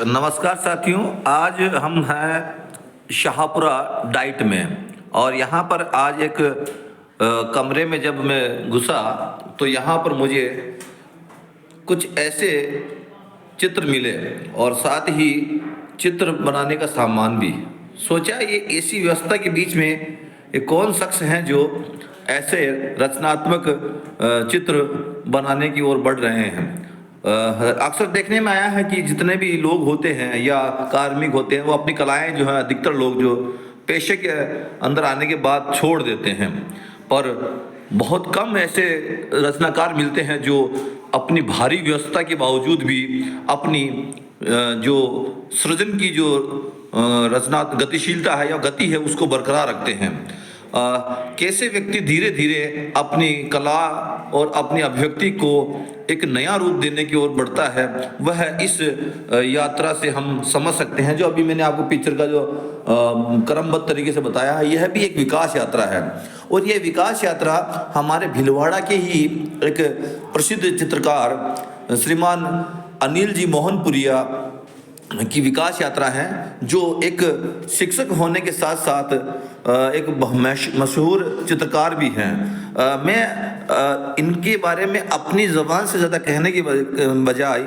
नमस्कार साथियों, आज हम हैं शाहपुरा डाइट में और यहाँ पर आज एक कमरे में जब मैं घुसा तो यहाँ पर मुझे कुछ ऐसे चित्र मिले और साथ ही चित्र बनाने का सामान भी। सोचा ये ऐसी व्यवस्था के बीच में ये कौन शख्स हैं जो ऐसे रचनात्मक चित्र बनाने की ओर बढ़ रहे हैं। अक्सर देखने में आया है कि जितने भी लोग होते हैं या कार्मिक होते हैं वो अपनी कलाएं जो है अधिकतर लोग जो पेशे के अंदर आने के बाद छोड़ देते हैं, पर बहुत कम ऐसे रचनाकार मिलते हैं जो अपनी भारी व्यस्तता के बावजूद भी अपनी जो सृजन की जो रचना गतिशीलता है या गति है उसको बरकरार रखते हैं। कैसे व्यक्ति धीरे धीरे अपनी कला और अपनी अभिव्यक्ति को एक नया रूप देने की ओर बढ़ता है, वह इस यात्रा से हम समझ सकते हैं। जो अभी मैंने आपको पिक्चर का जो क्रमबद्ध तरीके से बताया है, यह भी एक विकास यात्रा है और यह विकास यात्रा हमारे भीलवाड़ा के ही एक प्रसिद्ध चित्रकार श्रीमान अनिल जी मोहनपुरिया की विकास यात्रा है, जो एक शिक्षक होने के साथ साथ एक मशहूर चित्रकार भी हैं। मैं इनके बारे में अपनी ज़बान से ज़्यादा कहने की बजाय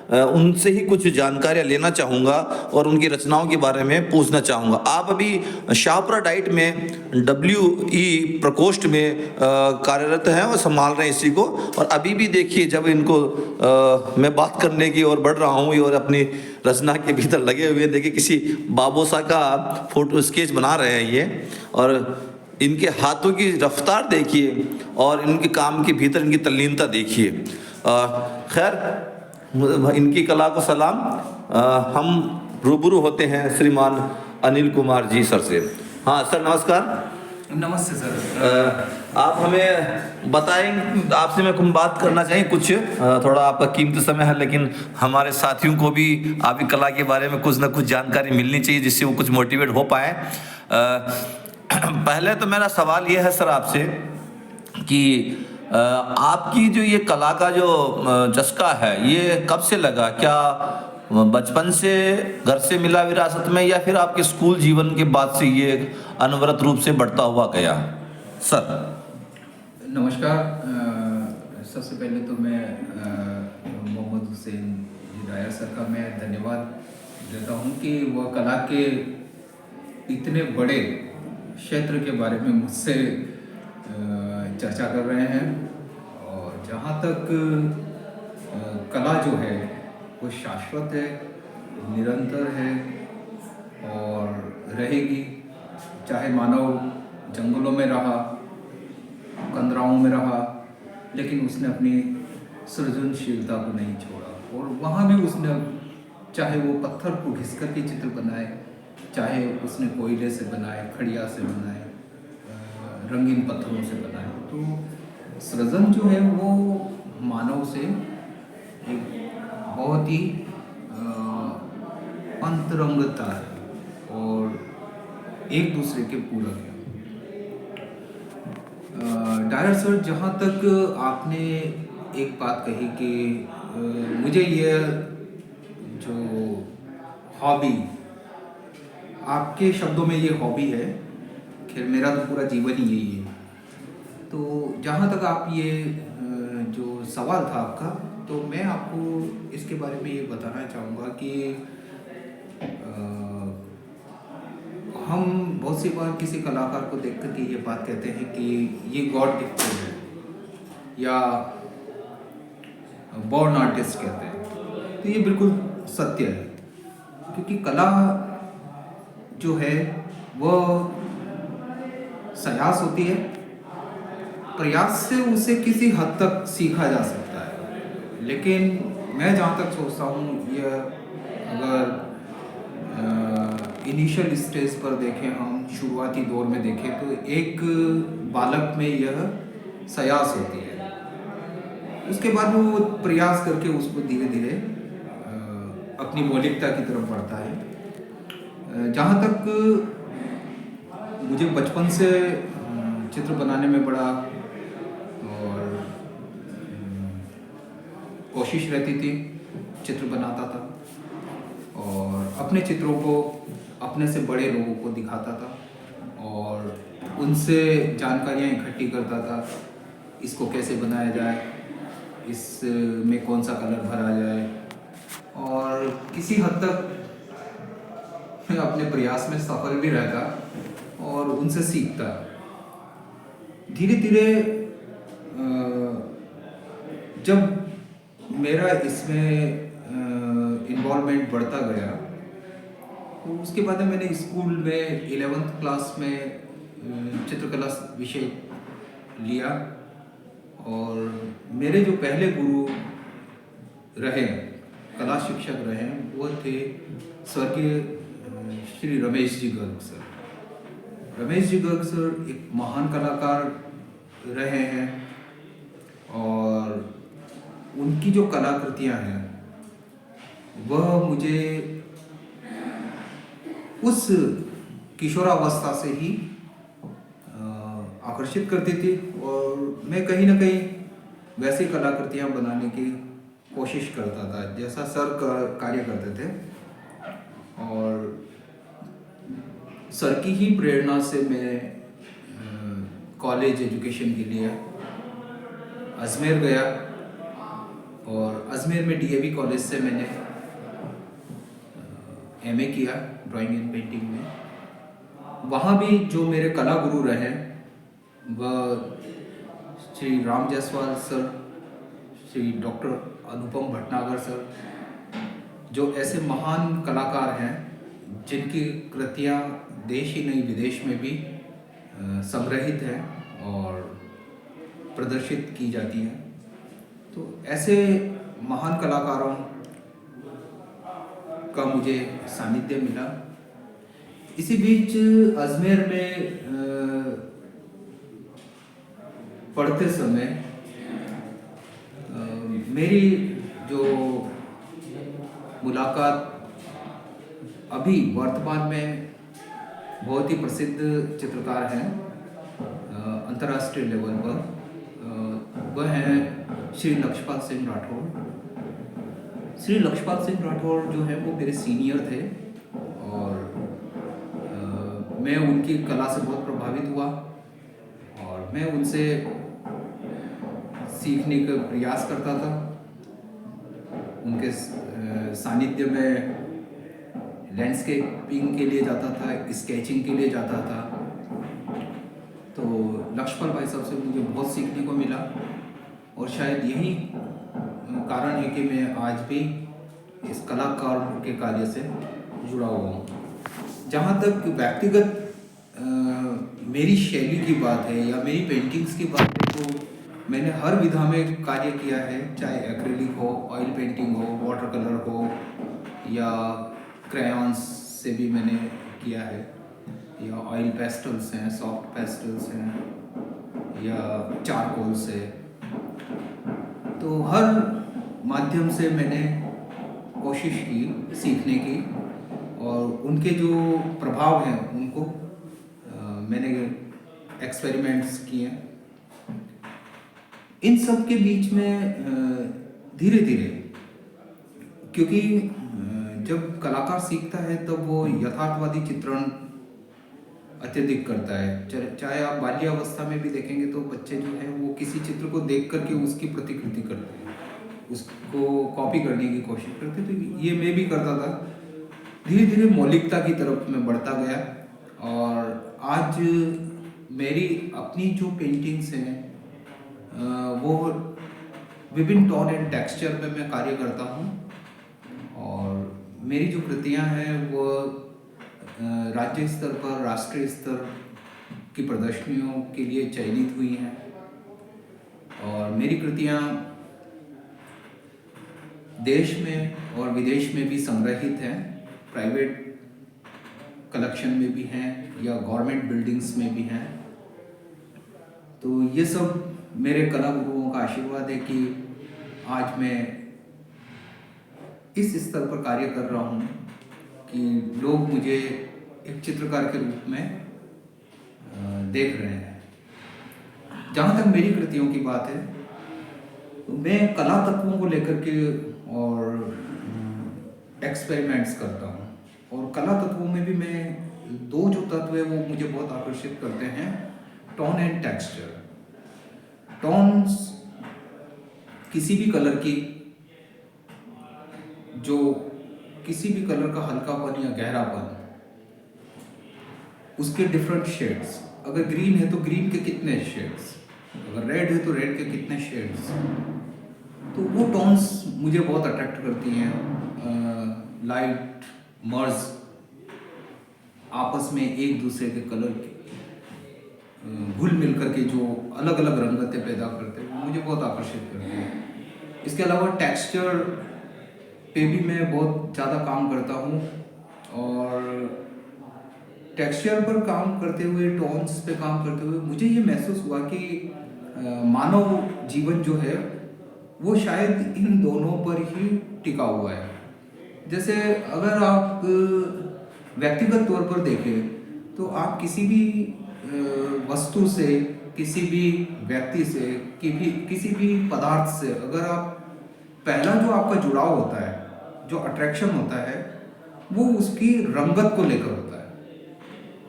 उनसे ही कुछ जानकारियाँ लेना चाहूँगा और उनकी रचनाओं के बारे में पूछना चाहूँगा। आप अभी शाहपुरा डाइट में WE प्रकोष्ठ में कार्यरत हैं और संभाल रहे हैं इसी को, और अभी भी देखिए जब इनको मैं बात करने की ओर बढ़ रहा हूँ और अपनी रचना के भीतर लगे हुए, देखिए किसी बाबोसा का फोटो स्केच बना रहे हैं ये, और इनके हाथों की रफ्तार देखिए और इनके काम के भीतर इनकी तल्लीनता देखिए। खैर, इनकी कला को सलाम। हम रूबरू होते हैं श्रीमान अनिल कुमार जी सर से। हाँ सर, नमस्कार। नमस्ते सर। आप हमें बताएं, आपसे मैं बात करना चाहिए कुछ, थोड़ा आपका कीमती समय है, लेकिन हमारे साथियों को भी आपकी कला के बारे में कुछ ना कुछ जानकारी मिलनी चाहिए जिससे वो कुछ मोटिवेट हो पाए। पहले तो मेरा सवाल ये है सर आपसे कि आपकी जो ये कला का जो चस्का है ये कब से लगा? क्या बचपन से घर से मिला विरासत में, या फिर आपके स्कूल जीवन के बाद से ये अनवरत रूप से बढ़ता हुआ गया? सर नमस्कार। सबसे पहले तो मैं मोहम्मद हुसैन डायर सर का मैं धन्यवाद देता हूँ कि वह कला के इतने बड़े क्षेत्र के बारे में मुझसे चर्चा कर रहे हैं। और जहाँ तक कला जो है वो शाश्वत है, निरंतर है और रहेगी, चाहे मानव जंगलों में रहा, कंदराओं में रहा, लेकिन उसने अपनी सृजनशीलता को नहीं छोड़ा। और वहाँ भी उसने, चाहे वो पत्थर को घिस कर के चित्र बनाए, चाहे उसने कोयले से बनाए, खड़िया से बनाए, रंगीन पत्थरों से बनाए, तो सृजन जो है वो मानव से एक बहुत ही अंतरंगता है और एक दूसरे के पूरक है। डायर सर, जहाँ तक आपने एक बात कही कि मुझे ये जो हॉबी, आपके शब्दों में ये हॉबी है, खैर मेरा तो पूरा जीवन ही यही है। तो जहाँ तक आप ये जो सवाल था आपका, तो मैं आपको इसके बारे में ये बताना चाहूँगा कि हम बहुत सी बार किसी कलाकार को देख कर के ये बात कहते हैं कि ये गॉड गिफ्टेड है या बॉर्न आर्टिस्ट कहते हैं। तो ये बिल्कुल सत्य है, क्योंकि कला जो है वह प्रयास होती है, प्रयास से उसे किसी हद तक सीखा जा सकता है। लेकिन मैं जहाँ तक सोचता हूँ, यह अगर इनिशियल स्टेज पर देखें, हम शुरुआती दौर में देखें, तो एक बालक में यह प्रयास होती है। उसके बाद वो प्रयास करके उसको धीरे धीरे अपनी मौलिकता की तरफ बढ़ता है। जहाँ तक मुझे बचपन से चित्र बनाने में बड़ा और कोशिश रहती थी, चित्र बनाता था। और अपने चित्रों को अपने से बड़े लोगों को दिखाता था और उनसे जानकारियाँ इकट्ठी करता था। इसको कैसे बनाया जाए, इसमें कौन सा कलर भरा जाए, और किसी हद तक मैं अपने प्रयास में सफल भी रहता और उनसे सीखता। धीरे धीरे जब मेरा इसमें इन्वॉल्वमेंट बढ़ता गया तो उसके बाद में मैंने स्कूल में 11th क्लास में चित्रकला विषय लिया और मेरे जो पहले गुरु रहे, कला शिक्षक रहे, वो थे स्वर्गीय श्री रमेश जी गर्ग सर। रमेश जी गर्ग सर एक महान कलाकार रहे हैं और उनकी जो कलाकृतियाँ हैं वह मुझे उस किशोरावस्था से ही आकर्षित करती थी और मैं कहीं ना कहीं वैसी कलाकृतियाँ बनाने की कोशिश करता था जैसा सर कार्य करते थे। और सर की ही प्रेरणा से मैं कॉलेज एजुकेशन के लिए अजमेर गया और अजमेर में डीएवी कॉलेज से मैंने एमए किया ड्राइंग एंड पेंटिंग में। वहाँ भी जो मेरे कला गुरु रहे वह श्री राम जायसवाल सर, श्री डॉक्टर अनुपम भटनागर सर, जो ऐसे महान कलाकार हैं जिनकी कृतियाँ देश ही नहीं विदेश में भी संग्रहित हैं और प्रदर्शित की जाती हैं। तो ऐसे महान कलाकारों का मुझे सानिध्य मिला। इसी बीच अजमेर में पढ़ते समय मेरी जो मुलाकात अभी वर्तमान में बहुत ही प्रसिद्ध चित्रकार हैं अंतर्राष्ट्रीय लेवल पर, वह हैं श्री लक्ष्यपाल सिंह राठौर। श्री लक्ष्यपाल सिंह राठौर जो है वो मेरे सीनियर थे और मैं उनकी कला से बहुत प्रभावित हुआ और मैं उनसे सीखने का प्रयास करता था। उनके सानिध्य में लैंडस्केपिंग के लिए जाता था, स्केचिंग के लिए जाता था। तो लक्ष्यपाल भाई साहब से मुझे बहुत सीखने को मिला और शायद यही कारण है कि मैं आज भी इस कलाकार के कार्य से जुड़ा हुआ हूँ। जहाँ तक व्यक्तिगत मेरी शैली की बात है या मेरी पेंटिंग्स की बात है तो मैंने हर विधा में कार्य किया है, चाहे एक्रिलिक हो, ऑयल पेंटिंग हो, वाटर कलर हो या क्रेयॉन्स से भी मैंने किया है, या ऑयल पेस्टल्स हैं, सॉफ्ट पेस्टल्स हैं या चारकोल से। तो हर माध्यम से मैंने कोशिश की सीखने की और उनके जो प्रभाव हैं उनको मैंने एक्सपेरिमेंट्स किए। इन सब के बीच में धीरे धीरे, क्योंकि जब कलाकार सीखता है तब वो यथार्थवादी चित्रण अत्यधिक करता है। चाहे आप बाल्यावस्था में भी देखेंगे तो बच्चे जो हैं वो किसी चित्र को देख करके उसकी प्रतिकृति करते हैं, उसको कॉपी करने की कोशिश करते। तो ये मैं भी करता था। धीरे धीरे मौलिकता की तरफ मैं बढ़ता गया और आज मेरी अपनी जो पेंटिंग्स हैं वो विभिन्न टोन एंड टेक्सचर में मैं कार्य करता हूँ और मेरी जो कृतियाँ हैं वो राज्य स्तर पर, राष्ट्रीय स्तर की प्रदर्शनियों के लिए चयनित हुई हैं और मेरी कृतियाँ देश में और विदेश में भी संग्रहित हैं, प्राइवेट कलेक्शन में भी हैं या गवर्नमेंट बिल्डिंग्स में भी हैं। तो ये सब मेरे कला गुरुओं का आशीर्वाद है कि आज मैं इस स्तर पर कार्य कर रहा हूँ कि लोग मुझे एक चित्रकार के रूप में देख रहे हैं। जहाँ तक मेरी कृतियों की बात है तो मैं कला तत्वों को लेकर के और एक्सपेरिमेंट्स करता हूँ। और कला तत्वों में भी मैं दो जो तत्व है वो मुझे बहुत आकर्षित करते हैं, टोन एंड टेक्सचर। टोन्स किसी भी कलर की, जो किसी भी कलर का हल्कापन या गहरापन, उसके डिफरेंट शेड्स, अगर ग्रीन है तो ग्रीन के कितने शेड्स, अगर रेड है तो रेड के कितने शेड्स, तो वो टोन्स मुझे बहुत अट्रैक्ट करती हैं। लाइट मर्ज आपस में एक दूसरे के कलर के घुल मिल करके जो अलग अलग रंगतें पैदा करते हैं, वो मुझे बहुत आकर्षित करते हैं। इसके अलावा टेक्सचर पे भी मैं बहुत ज़्यादा काम करता हूँ, और टेक्सचर पर काम करते हुए, टोन्स पे काम करते हुए मुझे ये महसूस हुआ कि मानव जीवन जो है वो शायद इन दोनों पर ही टिका हुआ है। जैसे अगर आप व्यक्तिगत तौर पर देखें तो आप किसी भी वस्तु से, किसी भी व्यक्ति से, किसी भी पदार्थ से, अगर आप पहला जो आपका जुड़ाव होता है, जो अट्रैक्शन होता है, वो उसकी रंगत को लेकर होता है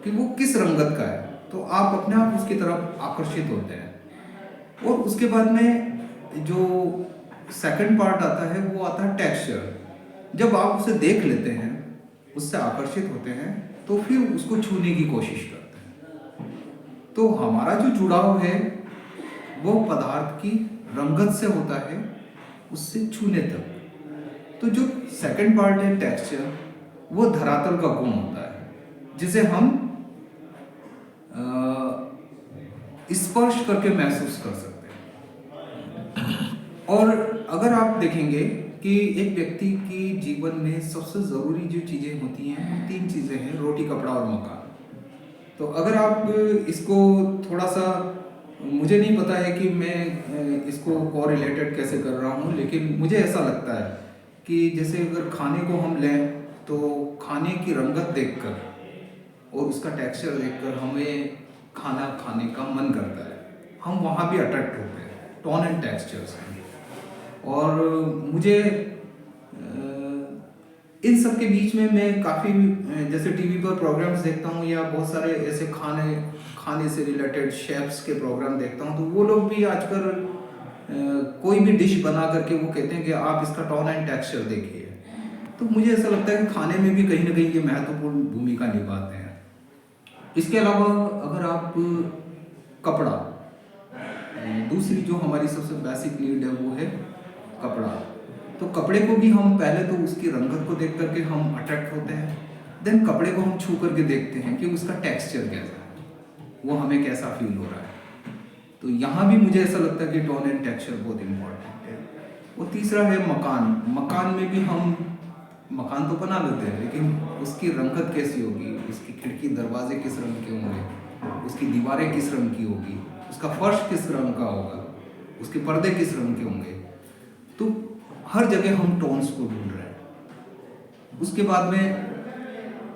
कि वो किस रंगत का है, तो आप अपने आप उसकी तरफ आकर्षित होते हैं। और उसके बाद में जो सेकंड पार्ट आता है वो आता है टेक्सचर। जब आप उसे देख लेते हैं, उससे आकर्षित होते हैं, तो फिर उसको छूने की कोशिश करते हैं। तो हमारा जो जुड़ाव है वो पदार्थ की रंगत से होता है, उससे छूने तक। तो जो सेकंड पार्ट है टेक्सचर, वो धरातल का गुण होता है, जिसे हम स्पर्श करके महसूस कर सकते हैं। और अगर आप देखेंगे कि एक व्यक्ति की जीवन में सबसे ज़रूरी जो चीज़ें होती हैं, वो तीन चीज़ें हैं, रोटी, कपड़ा और मकान। तो अगर आप इसको थोड़ा सा, मुझे नहीं पता है कि मैं इसको कोरिलेटेड कैसे कर रहा हूँ, लेकिन मुझे ऐसा लगता है कि जैसे अगर खाने को हम लें तो खाने की रंगत देखकर और उसका टेक्सचर देखकर हमें खाना खाने का मन करता है, हम वहाँ भी अट्रैक्ट होते हैं टोन एंड टेक्सचर से। और मुझे इन सब के बीच में मैं काफ़ी जैसे टीवी पर प्रोग्राम्स देखता हूँ, या बहुत सारे ऐसे खाने से रिलेटेड शेफ्स के प्रोग्राम देखता हूँ, तो वो लोग भी आजकल कोई भी डिश बना करके वो कहते हैं कि आप इसका टोन एंड टेक्सचर देखिए। तो मुझे ऐसा लगता है कि खाने में भी कहीं ना कहीं ये महत्वपूर्ण भूमिका निभाते हैं। इसके अलावा अगर आप कपड़ा, दूसरी जो हमारी सबसे बेसिक नीड है वो है कपड़ा। तो कपड़े को भी हम पहले तो उसकी रंगत को देख करके हम अट्रैक्ट होते हैं, देन कपड़े को हम छू करके देखते हैं कि उसका टेक्सचर कैसा है, वो हमें कैसा फील हो रहा है। तो यहाँ भी मुझे ऐसा लगता है कि टोन एंड टेक्सचर बहुत इम्पोर्टेंट है। और तीसरा है मकान। मकान में भी हम मकान तो बना लेते हैं, लेकिन उसकी रंगत कैसी होगी, उसकी खिड़की दरवाजे किस रंग के होंगे, उसकी दीवारें किस रंग की होगी, उसका फर्श किस रंग का होगा, उसके पर्दे किस रंग के होंगे। तो हर जगह हम टोन्स को ढूंढ रहे हैं। उसके बाद में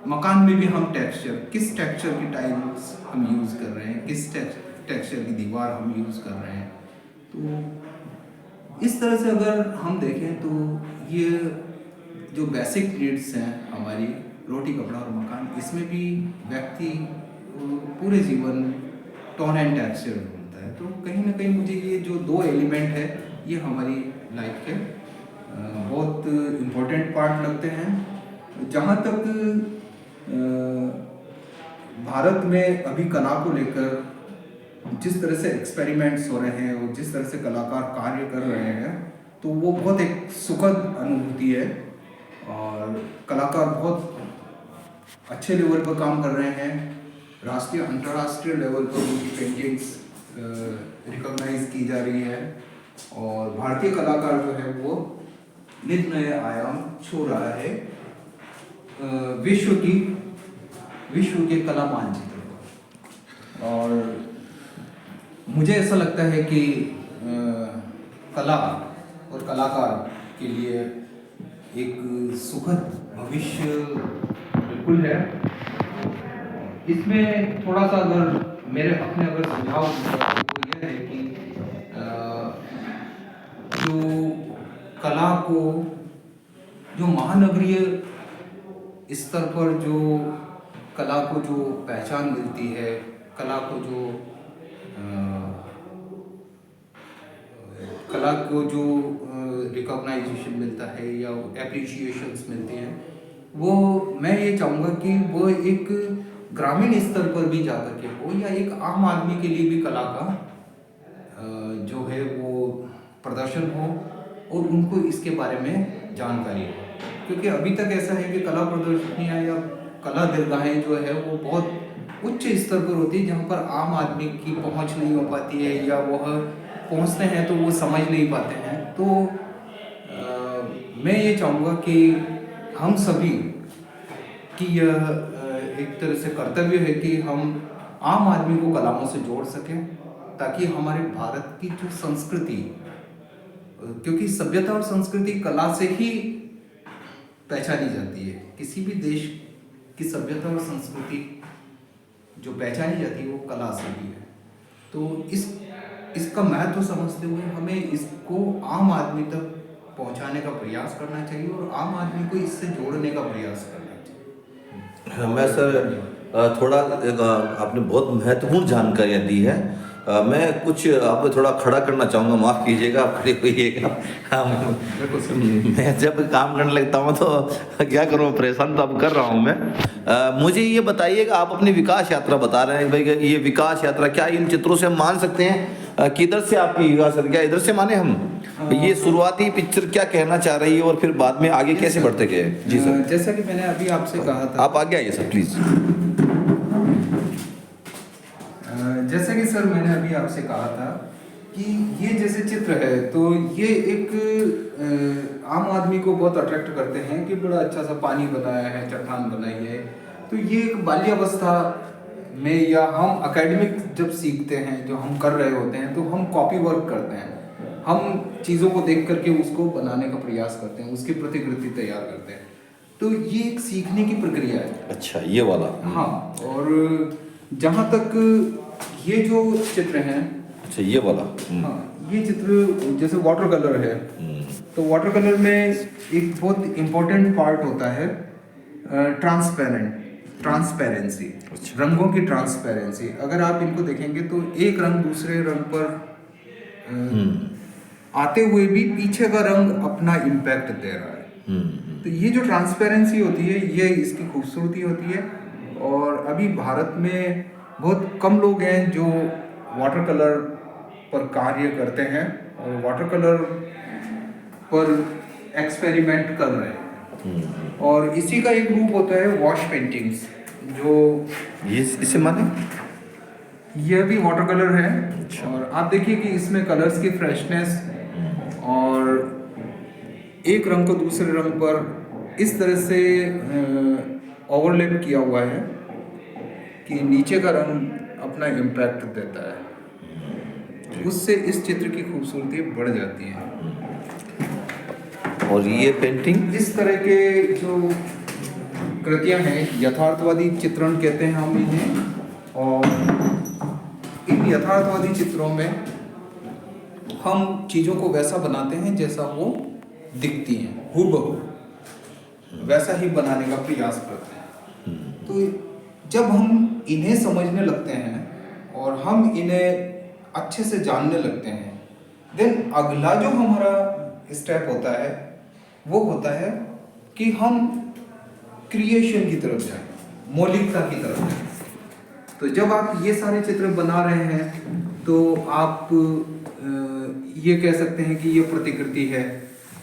मकान में भी हम टेक्सचर, किस टेक्सचर की टाइल्स हम यूज़ कर रहे हैं, किस टेक्सचर की दीवार हम यूज़ कर रहे हैं। तो इस तरह से अगर हम देखें तो ये जो बेसिक नीड्स हैं हमारी, रोटी, कपड़ा और मकान, इसमें भी व्यक्ति पूरे जीवन टोन एंड टेक्सचर ढूंढता है। तो कहीं ना कहीं मुझे ये जो दो एलिमेंट है, ये हमारी लाइफ के बहुत इम्पोर्टेंट पार्ट लगते हैं। जहाँ तक भारत में अभी कला को लेकर जिस तरह से एक्सपेरिमेंट्स हो रहे हैं और जिस तरह से कलाकार कार्य कर रहे हैं, तो वो बहुत एक सुखद अनुभूति है। और कलाकार बहुत अच्छे लेवल पर काम कर रहे हैं, राष्ट्रीय अंतर्राष्ट्रीय लेवल पर उनकी पेंटिंग्स रिकॉग्नाइज की जा रही है, और भारतीय कलाकार जो है वो नित नए आयाम छू रहा है विश्व के कला मानचित्र पर। और मुझे ऐसा लगता है कि कला और कलाकार के लिए एक सुखद भविष्य बिल्कुल है। इसमें थोड़ा सा अगर मेरे अपने अगर सुझाव तो यह है कि जो कला को, जो महानगरीय स्तर पर जो कला को जो पहचान मिलती है, कला को जो कला को जो रिकॉग्नाइजेशन मिलता है या एप्रिशिएशंस मिलते हैं, वो मैं ये चाहूँगा कि वो एक ग्रामीण स्तर पर भी जा कर के हो या एक आम आदमी के लिए भी कला का जो है वो प्रदर्शन हो और उनको इसके बारे में जानकारी हो। क्योंकि अभी तक ऐसा है कि कला प्रदर्शनियाँ या कला दरगाहें जो है वो बहुत उच्च स्तर पर होती है, जहाँ पर आम आदमी की पहुँच नहीं हो पाती है या वह पहुँचते हैं तो वो समझ नहीं पाते हैं। तो मैं ये चाहूँगा कि हम सभी की यह एक तरह से कर्तव्य है कि हम आम आदमी को कलाओं से जोड़ सकें, ताकि हमारे भारत की जो संस्कृति, क्योंकि सभ्यता और संस्कृति कला से ही पहचानी जाती है। किसी भी देश की सभ्यता और संस्कृति जो पहचानी जाती है वो कला से ही है। तो इसका महत्व समझते हुए हमें इसको आम आदमी तक पहुंचाने का प्रयास करना चाहिए और आम आदमी को इससे जोड़ने का प्रयास करना चाहिए। मैं सर थोड़ा आपने बहुत महत्वपूर्ण जानकारियाँ दी है। मैं कुछ आपको थोड़ा खड़ा करना चाहूँगा, माफ़ कीजिएगा, आप खड़े होइएगा। मैं जब काम करने लगता हूँ तो क्या करूँ, परेशान तो अब कर रहा हूँ मैं। मुझे ये बताइएगा, आप अपनी विकास यात्रा बता रहे हैं भाई, ये विकास यात्रा क्या इन चित्रों से हम मान सकते हैं कि इधर से आपकी विकास यात्रा, क्या इधर से माने हम? ये शुरुआती पिक्चर क्या कहना चाह रही है और फिर बाद में आगे कैसे बढ़ते गए? जी सर। जैसा कि मैंने अभी आपसे कहा था, आप आगे आइए सर प्लीज़। जैसा कि सर मैंने अभी आपसे कहा था कि ये जैसे चित्र है तो ये एक आम आदमी को बहुत अट्रैक्ट करते हैं कि बड़ा अच्छा सा पानी बनाया है, चट्टान बनाई है। तो ये एक बाल्यावस्था में या हम एकेडमिक जब सीखते हैं, जो हम कर रहे होते हैं, तो हम कॉपी वर्क करते हैं, हम चीज़ों को देख करके उसको बनाने का प्रयास करते हैं, उसकी प्रतिकृति तैयार करते हैं। तो ये एक सीखने की प्रक्रिया है। अच्छा, ये वाला। हाँ, और जहाँ तक ये जो चित्र हैं, अच्छा ये वाला। हाँ, ये चित्र जैसे वाटर कलर है, तो वाटर कलर में एक बहुत इम्पोर्टेंट पार्ट होता है ट्रांसपेरेंसी, रंगों की ट्रांसपेरेंसी। अगर आप इनको देखेंगे तो एक रंग दूसरे रंग पर आते हुए भी पीछे का रंग अपना इम्पैक्ट दे रहा है। तो ये जो ट्रांसपेरेंसी होती है, ये इसकी खूबसूरती होती है। और अभी भारत में बहुत कम लोग हैं जो वाटर कलर पर कार्य करते हैं और वाटर कलर पर एक्सपेरिमेंट कर रहे हैं। और इसी का एक रूप होता है वॉश पेंटिंग्स, जो ये इसे माने यह भी वाटर कलर है। और आप देखिए कि इसमें कलर्स की फ्रेशनेस और एक रंग को दूसरे रंग पर इस तरह से ओवरलैप किया हुआ है कि नीचे का रंग अपना इम्पैक्ट देता है, उससे इस चित्र की खूबसूरती बढ़ जाती है। और ये पेंटिंग, इस तरह के जो कृतियां हैं, यथार्थवादी चित्रण कहते हैं हम इन्हें। और इन यथार्थवादी चित्रों में हम चीज़ों को वैसा बनाते हैं जैसा वो दिखती हैं, हूबहू वैसा ही बनाने का प्रयास करते हैं। तो जब हम इन्हें समझने लगते हैं और हम इन्हें अच्छे से जानने लगते हैं, देन अगला जो हमारा स्टेप होता है वो होता है कि हम क्रिएशन की तरफ जाएं, मौलिकता की तरफ जाएं। तो जब आप ये सारे चित्र बना रहे हैं तो आप ये कह सकते हैं कि ये प्रतिकृति है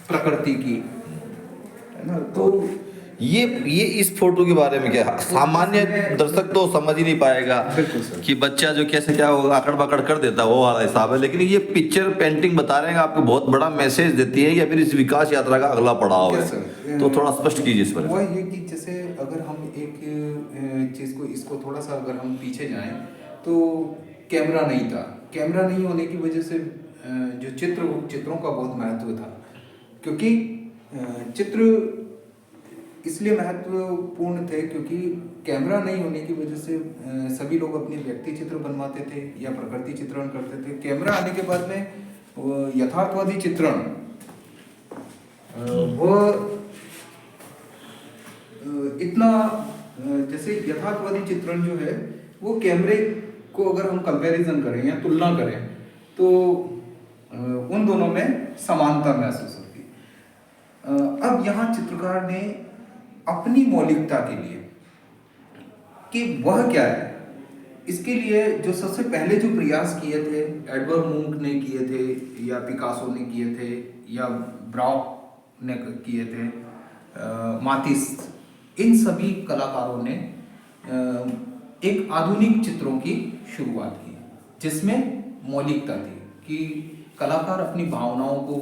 प्रकृति की, है ना। तो ये इस फोटो के बारे में क्या, सामान्य दर्शक तो समझ ही नहीं पाएगा कि बच्चा जो कैसे क्या वो आकड़ बाकड़ कर देता है, वो वाला हिसाब है। लेकिन ये पिक्चर पेंटिंग बता रहे हैं आपको बहुत बड़ा मैसेज देती है या फिर इस विकास यात्रा का अगला पड़ाव है, तो थोड़ा स्पष्ट कीजिए इस पर। वो ये कि जैसे अगर हम एक चीज़ को इसको थोड़ा सा अगर हम पीछे जाएं तो कैमरा नहीं था, कैमरा नहीं होने की वजह से जो चित्रों का बहुत महत्व था, क्योंकि चित्र इसलिए महत्वपूर्ण थे क्योंकि कैमरा नहीं होने की वजह से सभी लोग अपने व्यक्ति चित्र बनवाते थे या प्रकृति चित्रण करते थे। कैमरा आने के बाद में यथार्थवादी चित्रण वो इतना जैसे यथार्थवादी चित्रण जो है वो कैमरे को अगर हम कंपैरिजन करें या तुलना करें तो उन दोनों में समानता महसूस होती है। अब यहाँ चित्रकार ने अपनी मौलिकता के लिए कि वह क्या है, इसके लिए जो सबसे पहले जो प्रयास किए थे एडवर्ड मुंक ने किए थे या पिकासो ने किए थे या ब्राउक ने किए थे, मातिस, इन सभी कलाकारों ने एक आधुनिक चित्रों की शुरुआत की जिसमें मौलिकता थी कि कलाकार अपनी भावनाओं को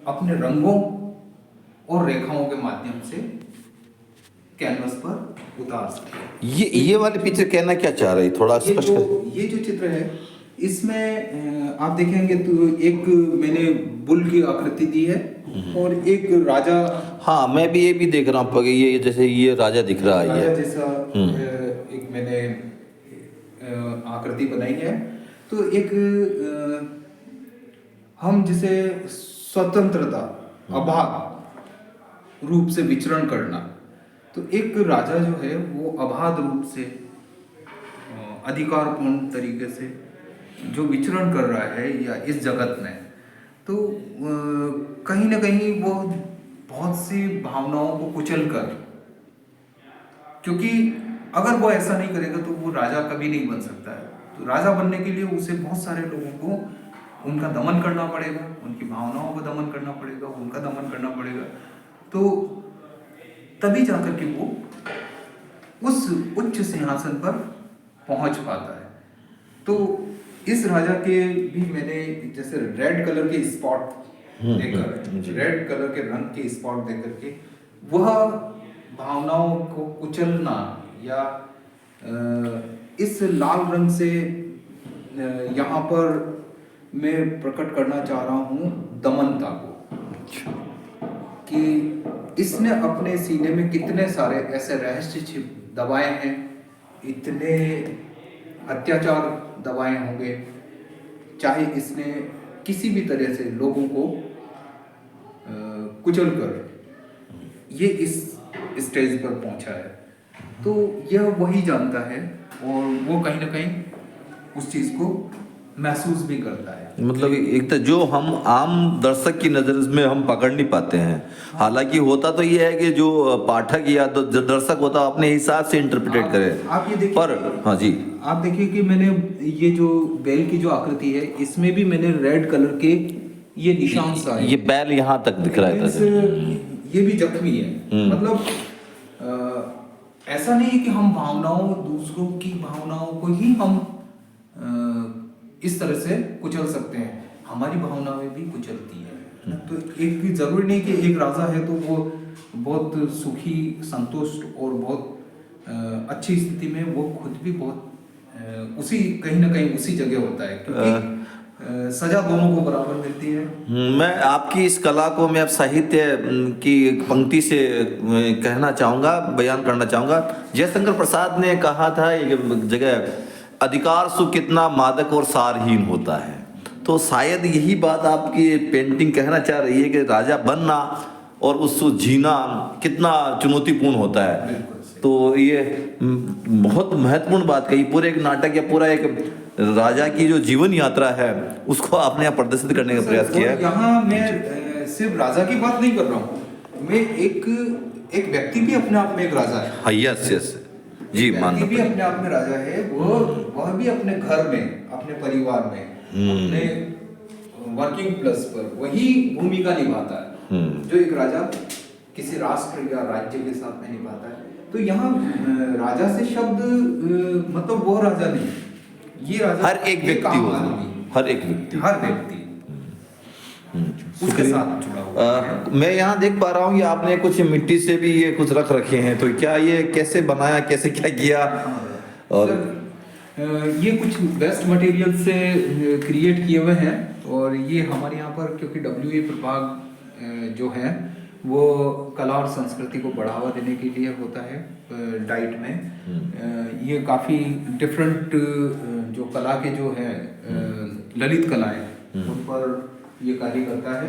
अपने रंगों और रेखाओं के माध्यम से कैनवस पर उतार सके। ये वाले पिक्चर कहना क्या चाह रही, थोड़ा स्पष्ट कर। ये जो चित्र है इसमें आप देखेंगे तो एक मैंने बुल की आकृति दी है और एक राजा। हाँ, मैं भी ये भी देख रहा हूँ, ये जैसे ये राजा दिख रहा है, राजा ये जैसा एक मैंने आकृति बनाई है। तो एक हम जिसे स्वतंत्रता, अबाध रूप से विचरण करना, तो एक राजा जो है वो अबाध रूप से अधिकारपूर्ण तरीके से जो विचरण कर रहा है या इस जगत में, तो कहीं ना कहीं वो बहुत सी भावनाओं को कुचल कर, क्योंकि अगर वो ऐसा नहीं करेगा तो वो राजा कभी नहीं बन सकता है। तो राजा बनने के लिए उसे बहुत सारे लोगों को उनका दमन करना पड़ेगा, उनकी भावनाओं को दमन करना पड़ेगा, उनका दमन करना पड़ेगा, तो तभी जाकर के वो उस उच्च सिंहासन पर पहुंच पाता है। तो इस राजा के भी मैंने जैसे रेड कलर के स्पॉट देकर, रेड कलर के रंग के स्पॉट देकर के वह भावनाओं को कुचलना या इस लाल रंग से यहाँ पर मैं प्रकट करना चाह रहा हूँ दमनता को, कि इसने अपने सीने में कितने सारे ऐसे रहस्य छिप दबाए हैं, इतने अत्याचार दबाए होंगे, चाहे इसने किसी भी तरह से लोगों को कुचल कर ये इस स्टेज पर पहुंचा है। तो यह वही जानता है और वो कहीं ना कहीं उस चीज को महसूस भी करता है। मतलब एक तो जो हम आम दर्शक की नज़र में हम पकड़ नहीं पाते हैं, हालांकि होता तो ये है कि जो पाठक या तो जो दर्शक होता है अपने हिसाब से इंटरप्रेट करे। आप ये देखिए, पर हाँ जी, आप देखिए कि मैंने ये जो बैल की जो आकृति है इसमें भी मैंने रेड कलर के ये निशान सा है, ये बैल यहाँ तक दिख रहा है, ये भी जख्मी है। मतलब ऐसा नहीं है कि हम भावनाओं, दूसरों की भावनाओं को ही हम इस तरह से कुचल सकते हैं, हमारी भावनाएं भी कुचलती है। तो एक जरूरी नहीं कि एक राजा है तो वो बहुत सुखी, संतुष्ट और बहुत अच्छी स्थिति में वो खुद भी बहुत उसी कहीं ना कहीं उसी जगह होता है, क्योंकि सजा दोनों को बराबर मिलती है। मैं आपकी इस कला को मैं अब साहित्य की पंक्ति से कहना चाहूँगा, बयान करना चाहूँगा। जयशंकर प्रसाद ने कहा था एक जगह, अधिकार सुख कितना मादक और सारहीन होता है। तो शायद यही बात आपकी पेंटिंग कहना चाह रही है कि राजा बनना और उसको जीना कितना चुनौतीपूर्ण होता है। तो ये बहुत महत्वपूर्ण बात कही। पूरे एक नाटक या पूरा एक राजा की जो जीवन यात्रा है उसको आपने यहाँ प्रदर्शित करने का प्रयास किया है। यहाँ मैं सिर्फ राजा की बात नहीं कर रहा हूँ, मैं एक व्यक्ति भी अपने आप में एक राजा है। हाँ, यस यस जी, व्यक्ति भी अपने आप में राजा है। वह भी अपने घर में, अपने परिवार में, अपने वर्किंग प्लेस पर वही भूमिका निभाता है जो एक राजा किसी राष्ट्र या राज्य के साथ में निभाता है। तो यहाँ राजा से शब्द मतलब वो राजा नहीं, ये राजा हर एक व्यक्ति हो, हर एक व्यक्ति उसके साथ जुड़ा हुआ। मैं यहाँ देख पा रहा हूँ कि आपने कुछ मिट्टी से भी ये कुछ रख रखे हैं, तो क्या ये कैसे बनाया, कैसे क्या किया? और ये कुछ वेस्ट मटेरियल से क्रिएट किए हुए हैं और ये हमारे यहाँ पर क्योंकि WA प्रभाग जो है वो कला और संस्कृति को बढ़ावा देने के लिए होता है डाइट में। ये काफ़ी डिफरेंट जो कला के जो है ललित कलाएं उन पर ये कार्य करता है।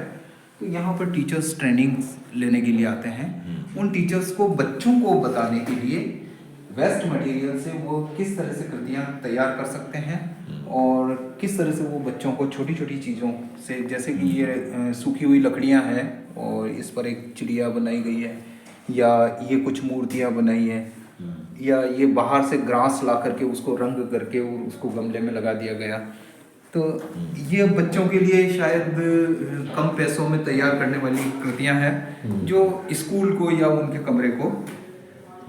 तो यहाँ पर टीचर्स ट्रेनिंग लेने के लिए आते हैं। उन टीचर्स को बच्चों को बताने के लिए वेस्ट मटेरियल से वो किस तरह से कृतियाँ तैयार कर सकते हैं और किस तरह से वो बच्चों को छोटी छोटी चीज़ों से, जैसे कि ये सूखी हुई लकड़ियाँ हैं और इस पर एक चिड़िया बनाई गई है, या ये कुछ मूर्तियाँ बनाई हैं, या ये बाहर से ग्रास ला करके उसको रंग करके और उसको गमले में लगा दिया गया। तो ये बच्चों के लिए शायद कम पैसों में तैयार करने वाली कृतियाँ हैं जो स्कूल को या उनके कमरे को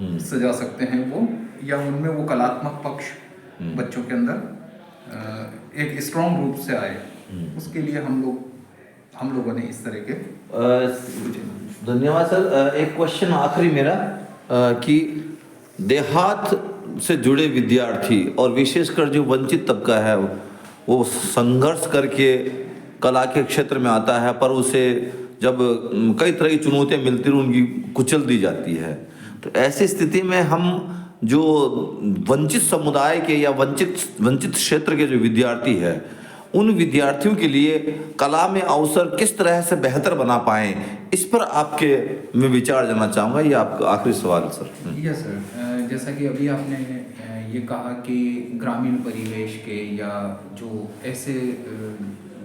सजा सकते हैं वो, या उनमें वो कलात्मक पक्ष बच्चों के अंदर एक स्ट्रॉन्ग रूप से आए। उसके लिए हम लोगों ने इस तरह के धन्यवाद सर। एक क्वेश्चन आखिरी मेरा कि देहात से जुड़े विद्यार्थी और विशेषकर जो वंचित तबका है वो संघर्ष करके कला के क्षेत्र में आता है, पर उसे जब कई तरह की चुनौतियां मिलती हैं उनकी कुचल दी जाती है। तो ऐसी स्थिति में हम जो वंचित समुदाय के या वंचित क्षेत्र के जो विद्यार्थी है, उन विद्यार्थियों के लिए कला में अवसर किस तरह से बेहतर बना पाएं, इस पर आपके मैं विचार जानना चाहूँगा। ये आपका आखिरी सवाल सर। यस सर, जैसा कि अभी आपने ये कहा कि ग्रामीण परिवेश के या जो ऐसे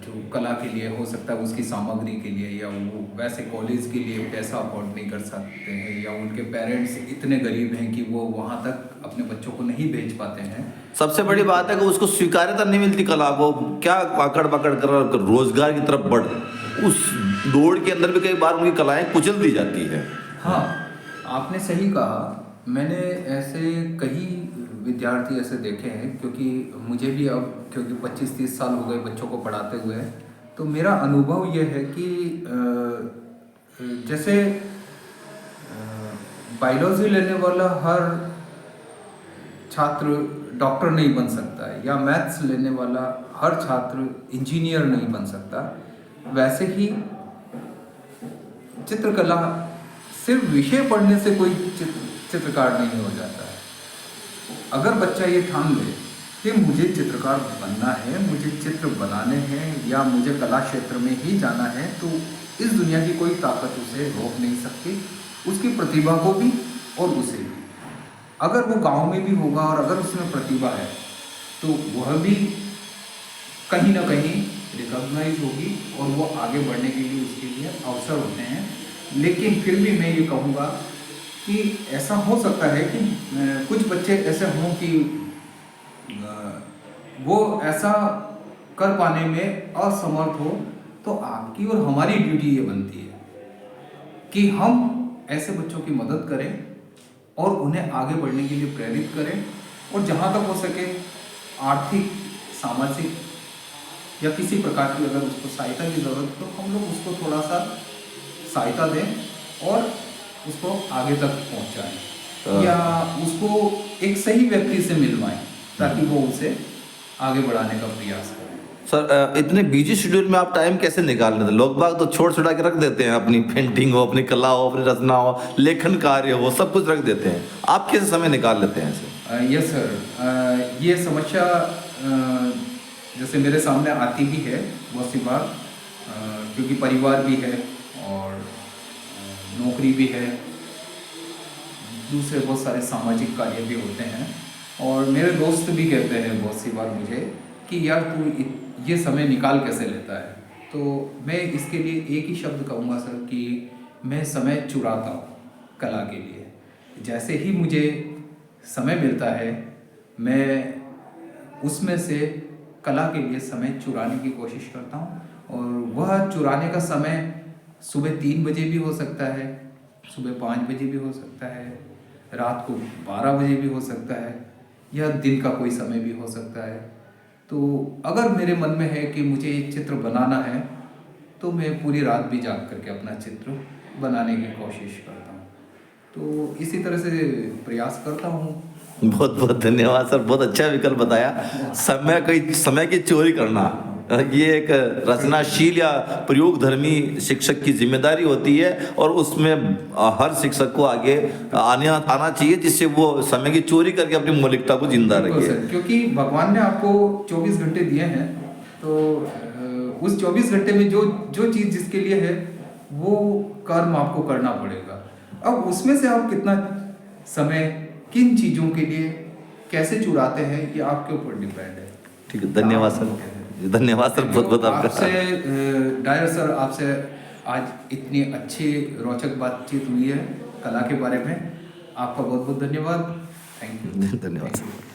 जो कला के लिए हो सकता है उसकी सामग्री के लिए, या वो वैसे कॉलेज के लिए पैसा अफोर्ड नहीं कर सकते हैं, या उनके पेरेंट्स इतने गरीब हैं कि वो वहाँ तक अपने बच्चों को नहीं भेज पाते हैं। सबसे बड़ी बात है कि उसको स्वीकार्यता नहीं मिलती कला को, क्या आकड़ पकड़ कर रोजगार की तरफ बढ़, उस दौड़ के अंदर भी कई बार उनकी कलाएं कुचल दी जाती है। हाँ, आपने सही कहा। मैंने ऐसे कई विद्यार्थी ऐसे देखे हैं, क्योंकि मुझे भी अब क्योंकि 25-30 साल हो गए बच्चों को पढ़ाते हुए, तो मेरा अनुभव ये है कि जैसे बायोलॉजी लेने वाला हर छात्र डॉक्टर नहीं बन सकता है, या मैथ्स लेने वाला हर छात्र इंजीनियर नहीं बन सकता, वैसे ही चित्रकला सिर्फ विषय पढ़ने से कोई चित्रकार नहीं हो जाता है। अगर बच्चा ये ठान ले कि मुझे चित्रकार बनना है, मुझे चित्र बनाने हैं, या मुझे कला क्षेत्र में ही जाना है, तो इस दुनिया की कोई ताकत उसे रोक नहीं सकती, उसकी प्रतिभा को भी और उसे भी। अगर वो गांव में भी होगा और अगर उसमें प्रतिभा है तो वह भी कहीं ना कहीं रिकॉग्नाइज होगी और वो आगे बढ़ने के लिए उसके लिए अवसर होते हैं। लेकिन फिर भी मैं ये कहूँगा कि ऐसा हो सकता है कि कुछ बच्चे ऐसे हों कि वो ऐसा कर पाने में असमर्थ हो, तो आपकी और हमारी ड्यूटी ये बनती है कि हम ऐसे बच्चों की मदद करें और उन्हें आगे बढ़ने के लिए प्रेरित करें, और जहाँ तक हो सके आर्थिक, सामाजिक या किसी प्रकार की अगर उसको सहायता की ज़रूरत तो हम लोग उसको थोड़ा सा सहायता दें और उसको आगे तक पहुंचाएं, या उसको एक सही व्यक्ति से मिलवाएं ताकि वो उसे आगे बढ़ाने का प्रयास करें। सर, इतने बिजी शेड्यूल में आप टाइम कैसे निकाल लेते हैं? लोग बाग तो छोड़ छुड़ा के रख देते हैं, अपनी पेंटिंग हो, अपनी कला हो, अपनी रचना हो, लेखन कार्य हो, सब कुछ रख देते हैं। आप कैसे समय निकाल लेते हैं ऐसे? यस सर, ये समस्या जैसे मेरे सामने आती भी है बहुत सी बार, क्योंकि परिवार भी है और नौकरी भी है, दूसरे बहुत सारे सामाजिक कार्य भी होते हैं, और मेरे दोस्त भी कहते हैं बहुत सी बार मुझे कि यार तू ये समय निकाल कैसे लेता है। तो मैं इसके लिए एक ही शब्द कहूँगा सर कि मैं समय चुराता हूँ कला के लिए। जैसे ही मुझे समय मिलता है मैं उसमें से कला के लिए समय चुराने की कोशिश करता हूँ, और वह चुराने का समय सुबह 3 बजे भी हो सकता है, सुबह 5 बजे भी हो सकता है, रात को 12 बजे भी हो सकता है, या दिन का कोई समय भी हो सकता है। तो अगर मेरे मन में है कि मुझे एक चित्र बनाना है तो मैं पूरी रात भी जाग करके अपना चित्र बनाने की कोशिश करता हूँ। तो इसी तरह से प्रयास करता हूँ। बहुत बहुत धन्यवाद सर, बहुत अच्छा विकल्प बताया। समय की चोरी करना ये एक रचनाशील या प्रयोग धर्मी शिक्षक की जिम्मेदारी होती है, और उसमें हर शिक्षक को आगे आना चाहिए, जिससे वो समय की चोरी करके अपनी मौलिकता को जिंदा रखे। क्योंकि भगवान ने आपको 24 घंटे दिए हैं, तो उस 24 घंटे में जो चीज़ जिसके लिए है वो कर्म आपको करना पड़ेगा। अब उसमें से आप कितना समय किन चीज़ों के लिए कैसे चुराते हैं ये आपके ऊपर डिपेंड है। ठीक है, धन्यवाद सर, धन्यवाद सर, बहुत बहुत आपका। आपसे डायर सर, आपसे आज इतनी अच्छी रोचक बातचीत हुई है कला के बारे में। आपका बहुत बहुत धन्यवाद। Thank you. धन्यवाद सर।